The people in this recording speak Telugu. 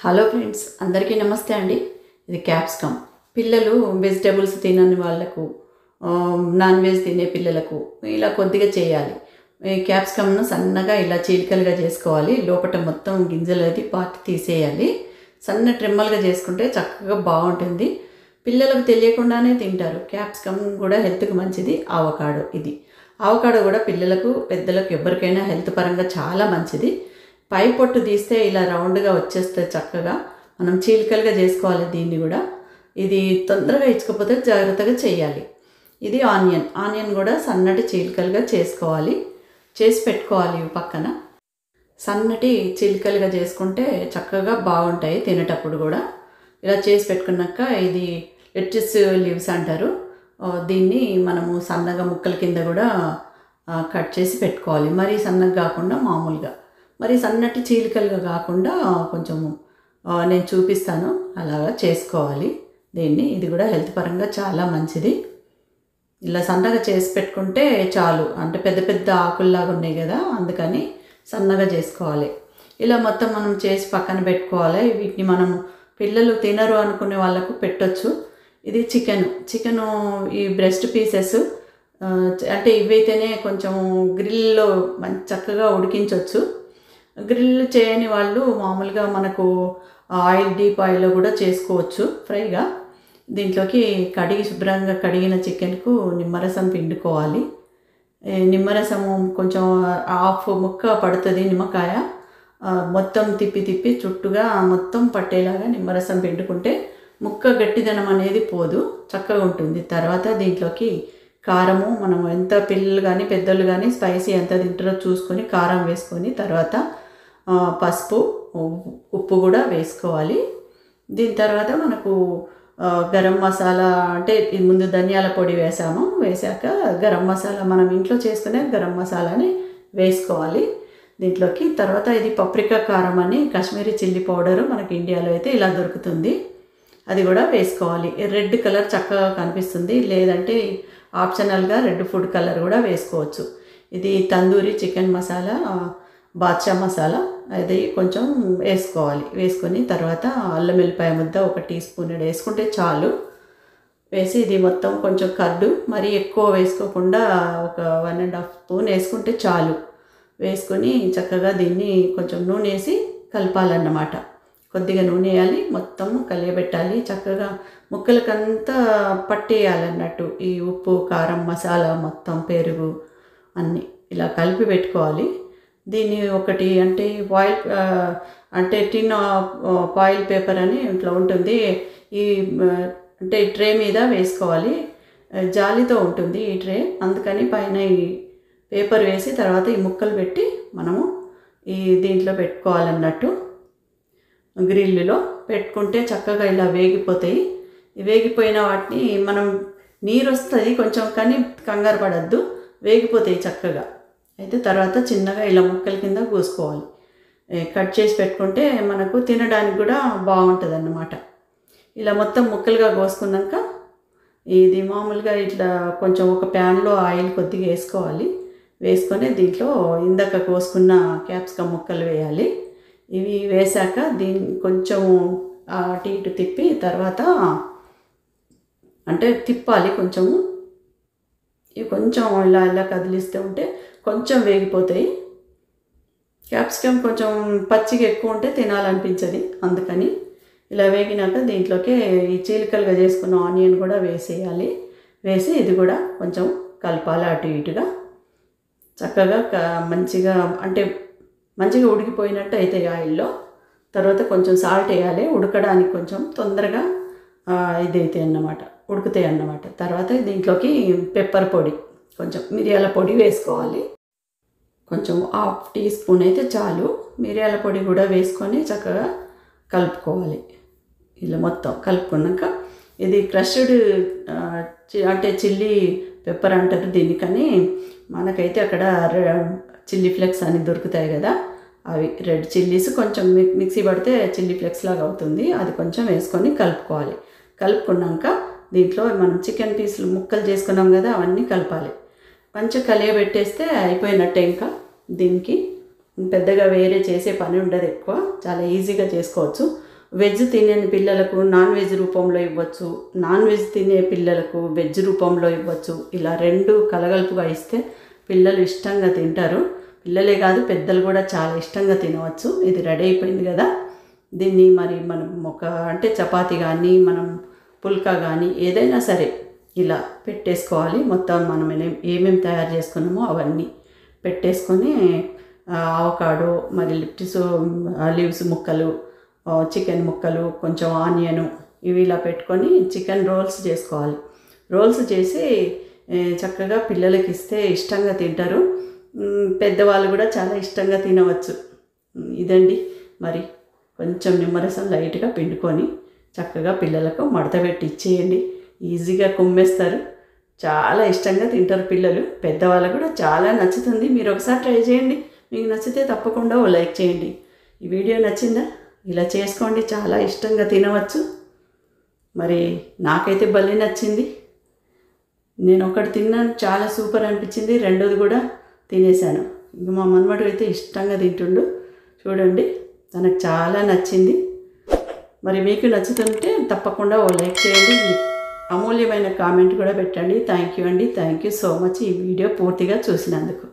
హలో ఫ్రెండ్స్, అందరికీ నమస్తే అండి. ఇది క్యాప్సికమ్. పిల్లలు వెజిటేబుల్స్ తినని వాళ్ళకు, నాన్ వెజ్ తినే పిల్లలకు ఇలా కొద్దిగా చేయాలి. ఈ క్యాప్సికమ్ను సన్నగా ఇలా చీలికలుగా చేసుకోవాలి. లోపల మొత్తం గింజలు అది పార్ట్ తీసేయాలి. సన్న ట్రిమ్మలుగా చేసుకుంటే చక్కగా బాగుంటుంది. పిల్లలకు తెలియకుండానే తింటారు. క్యాప్సికమ్ కూడా హెల్త్కి మంచిది. ఆవకాడో కూడా పిల్లలకు పెద్దలకు ఎవరికైనా హెల్త్ పరంగా చాలా మంచిది. పై పొట్టు తీస్తే ఇలా రౌండ్గా వచ్చేస్తే చక్కగా మనం చీలికలుగా చేసుకోవాలి. దీన్ని కూడా ఇది తొందరగా ఇచ్చకపోతే జాగ్రత్తగా చేయాలి. ఇది ఆనియన్ కూడా సన్నటి చీలికలుగా చేసుకోవాలి. చేసి పెట్టుకోవాలి. పక్కన సన్నటి చీలికలుగా చేసుకుంటే చక్కగా బాగుంటాయి తినేటప్పుడు కూడా. ఇలా చేసి పెట్టుకున్నాక ఇది లెట్యూస్ లీవ్స్ అంటారు. దీన్ని మనము సన్నగా ముక్కల కింద కూడా కట్ చేసి పెట్టుకోవాలి. మరీ సన్నగా కాకుండా మామూలుగా, మరి సన్నటి చీలికలుగా కాకుండా కొంచెము నేను చూపిస్తాను, అలాగా చేసుకోవాలి దీన్ని. ఇది కూడా హెల్త్ పరంగా చాలా మంచిది. ఇలా సన్నగా చేసి పెట్టుకుంటే చాలు. అంటే పెద్ద పెద్ద ఆకుల్లాగా ఉన్నాయి కదా, అందుకని సన్నగా చేసుకోవాలి. ఇలా మొత్తం మనం చేసి పక్కన పెట్టుకోవాలి. వీటిని మనం పిల్లలు తినరు అనుకునే వాళ్ళకు పెట్టొచ్చు. ఇది చికెను ఈ బ్రెస్ట్ పీసెస్, అంటే ఇవైతేనే కొంచెం గ్రిల్లో చక్కగా ఉడికించవచ్చు. గ్రిల్ చేయని వాళ్ళు మామూలుగా మనకు డీప్ ఆయిల్లో కూడా చేసుకోవచ్చు ఫ్రైగా. దీంట్లోకి శుభ్రంగా కడిగిన చికెన్కు నిమ్మరసం పిండుకోవాలి. నిమ్మరసము కొంచెం హాఫ్ ముక్క పడుతుంది. నిమ్మకాయ మొత్తం తిప్పి చుట్టుగా మొత్తం పట్టేలాగా నిమ్మరసం పిండుకుంటే ముక్క గట్టిదనం అనేది పోదు, చక్కగా ఉంటుంది. తర్వాత దీంట్లోకి కారము, మనం ఎంత పిల్లలు కానీ పెద్దలు కానీ స్పైసీ ఎంత తింటారో చూసుకొని కారం వేసుకొని, తర్వాత పసుపు ఉప్పు కూడా వేసుకోవాలి. దీని తర్వాత మనకు గరం మసాలా, అంటే ముందు ధనియాల పొడి వేసాక గరం మసాలా, మనం ఇంట్లో చేసుకునే గరం మసాలాని వేసుకోవాలి దీంట్లోకి. తర్వాత ఇది పప్రికా కారం అని కాశ్మీరీ చిల్లీ పౌడరు మనకి ఇండియాలో అయితే ఇలా దొరుకుతుంది, అది కూడా వేసుకోవాలి. రెడ్ కలర్ చక్కగా కనిపిస్తుంది, లేదంటే ఆప్షనల్గా రెడ్ ఫుడ్ కలర్ కూడా వేసుకోవచ్చు. ఇది తందూరి చికెన్ మసాలా, బాద్షా మసాలా, అది కొంచెం వేసుకోవాలి. వేసుకొని తర్వాత అల్లం వెల్లిపాయ ముద్ద 1 టీ స్పూన్ వేసుకుంటే చాలు. వేసి ఇది మొత్తం కొంచెం కర్డు, మరీ ఎక్కువ వేసుకోకుండా ఒక 1.5 స్పూన్ వేసుకుంటే చాలు. వేసుకొని చక్కగా దీన్ని కొంచెం నూనె వేసి కలపాలన్నమాట. కొద్దిగా నూనె వేయాలి, మొత్తం కలియబెట్టాలి. చక్కగా ముక్కలకంతా పట్టేయాలన్నట్టు ఈ ఉప్పు కారం మసాలా మొత్తం, పెరుగు అన్నీ ఇలా కలిపి పెట్టుకోవాలి. దీన్ని ఒకటి అంటే టిన్ ఫాయిల్ పేపర్ అని ఇట్లా ఉంటుంది, ఈ అంటే ట్రే మీద వేసుకోవాలి. జాలితో ఉంటుంది ఈ ట్రే, అందుకని పైన ఈ పేపర్ వేసి తర్వాత ఈ ముక్కలు పెట్టి మనము ఈ దీంట్లో పెట్టుకోవాలన్నట్టు. గ్రిల్లులో పెట్టుకుంటే చక్కగా ఇలా వేగిపోతాయి. వేగిపోయిన వాటిని మనం నీరు వస్తుంది కొంచెం, కానీ కంగారు పడద్దు, వేగిపోతాయి చక్కగా. అయితే తర్వాత చిన్నగా ఇలా ముక్కల కింద కోసుకోవాలి. కట్ చేసి పెట్టుకుంటే మనకు తినడానికి కూడా బాగుంటుంది అన్నమాట. ఇలా మొత్తం ముక్కలుగా కోసుకున్నాక ఇది మామూలుగా ఇట్లా కొంచెం ఒక ప్యాన్లో ఆయిల్ కొద్దిగా వేసుకోవాలి. వేసుకొని దీంట్లో ఇందాక కోసుకున్న క్యాప్సికమ్ ముక్కలు వేయాలి. ఇవి వేసాక దీన్ని కొంచెం అటు ఇటు తిప్పి తర్వాత అంటే తిప్పాలి కొంచెము. ఇవి కొంచెం ఇలా కదిలిస్తూ ఉంటే కొంచెం వేగిపోతాయి. క్యాప్సికమ్ కొంచెం పచ్చిగా ఎక్కువ ఉంటే తినాలనిపించదు, అందుకని ఇలా వేగినాక దీంట్లోకి ఈ చీలికలుగా చేసుకున్న ఆనియన్ కూడా వేసేయాలి. వేసి ఇది కూడా కొంచెం కలపాలి అటు ఇటుగా. చక్కగా మంచిగా ఉడికిపోయినట్టు అయితే ఆయిల్లో. తర్వాత కొంచెం సాల్ట్ వేయాలి, ఉడకడానికి కొంచెం తొందరగా ఉడుకుతాయి అన్నమాట. తర్వాత దీంట్లోకి పెప్పర్ పొడి, కొంచెం మిరియాల పొడి వేసుకోవాలి. కొంచెం 1/2 టీ స్పూన్ అయితే చాలు. మిరియాల పొడి కూడా వేసుకొని చక్కగా కలుపుకోవాలి. ఇలా మొత్తం కలుపుకున్నాక ఇది క్రష్డ్ అంటే చిల్లీ పెప్పర్ అంటారు దీనికని. మనకైతే అక్కడ చిల్లీ ఫ్లేక్స్ అని దొరుకుతాయి కదా, అవి రెడ్ చిల్లీస్ కొంచెం మిక్సీ పడితే చిల్లీ ఫ్లేక్స్ లాగా అవుతుంది, అది కొంచెం వేసుకొని కలుపుకోవాలి. కలుపుకున్నాక దీంట్లో మనం చికెన్ పీసులు ముక్కలు చేసుకున్నాం కదా, అవన్నీ కలపాలి. మంచిగా కలియబెట్టేస్తే అయిపోయినట్టే. ఇంకా దీనికి పెద్దగా వేరే చేసే పని ఉండదు ఎక్కువ, చాలా ఈజీగా చేసుకోవచ్చు. వెజ్ తినని పిల్లలకు నాన్ వెజ్ రూపంలో ఇవ్వచ్చు, నాన్ వెజ్ తినే పిల్లలకు వెజ్ రూపంలో ఇవ్వచ్చు. ఇలా రెండు కలగలుపుగా ఇస్తే పిల్లలు ఇష్టంగా తింటారు. పిల్లలే కాదు పెద్దలు కూడా చాలా ఇష్టంగా తినవచ్చు. ఇది రెడీ అయిపోయింది కదా, దీన్ని మరి మనం అంటే చపాతీ కానీ మనం పుల్కా కానీ ఏదైనా సరే ఇలా పెట్టేసుకోవాలి. మొత్తం మనం ఏమేమి తయారు చేసుకున్నామో అవన్నీ పెట్టేసుకొని అవకాడో మరి లీవ్స్ ముక్కలు, చికెన్ ముక్కలు, కొంచెం ఆనియను ఇవి ఇలా పెట్టుకొని చికెన్ రోల్స్ చేసుకోవాలి. రోల్స్ చేసి చక్కగా పిల్లలకి ఇస్తే ఇష్టంగా తింటారు. పెద్దవాళ్ళు కూడా చాలా ఇష్టంగా తినవచ్చు. ఇదండి మరి కొంచెం నిమ్మరసం లైట్గా పిండుకొని చక్కగా పిల్లలకు మడత పెట్టి ఇచ్చేయండి. ఈజీగా కుమ్మేస్తారు, చాలా ఇష్టంగా తింటారు పిల్లలు. పెద్దవాళ్ళకు కూడా చాలా నచ్చుతుంది. మీరు ఒకసారి ట్రై చేయండి. మీకు నచ్చితే తప్పకుండా ఓ లైక్ చేయండి. ఈ వీడియో నచ్చిందా? ఇలా చేసుకోండి, చాలా ఇష్టంగా తినవచ్చు. మరి నాకైతే భలే నచ్చింది. నేను ఒకటి తిన్నాను, చాలా సూపర్ అనిపించింది. రెండోది కూడా తినేసాను. ఇంక మా మనవడు అయితే ఇష్టంగా తింటుండు. చూడండి, తనకు చాలా నచ్చింది. మరి మీకు నచ్చుతుంటే తప్పకుండా ఓ లైక్ చేయండి. అమూల్యమైన కామెంట్ కూడా పెట్టండి. థ్యాంక్ యూ అండి. థ్యాంక్ యూ సో మచ్ ఈ వీడియో పూర్తిగా చూసినందుకు.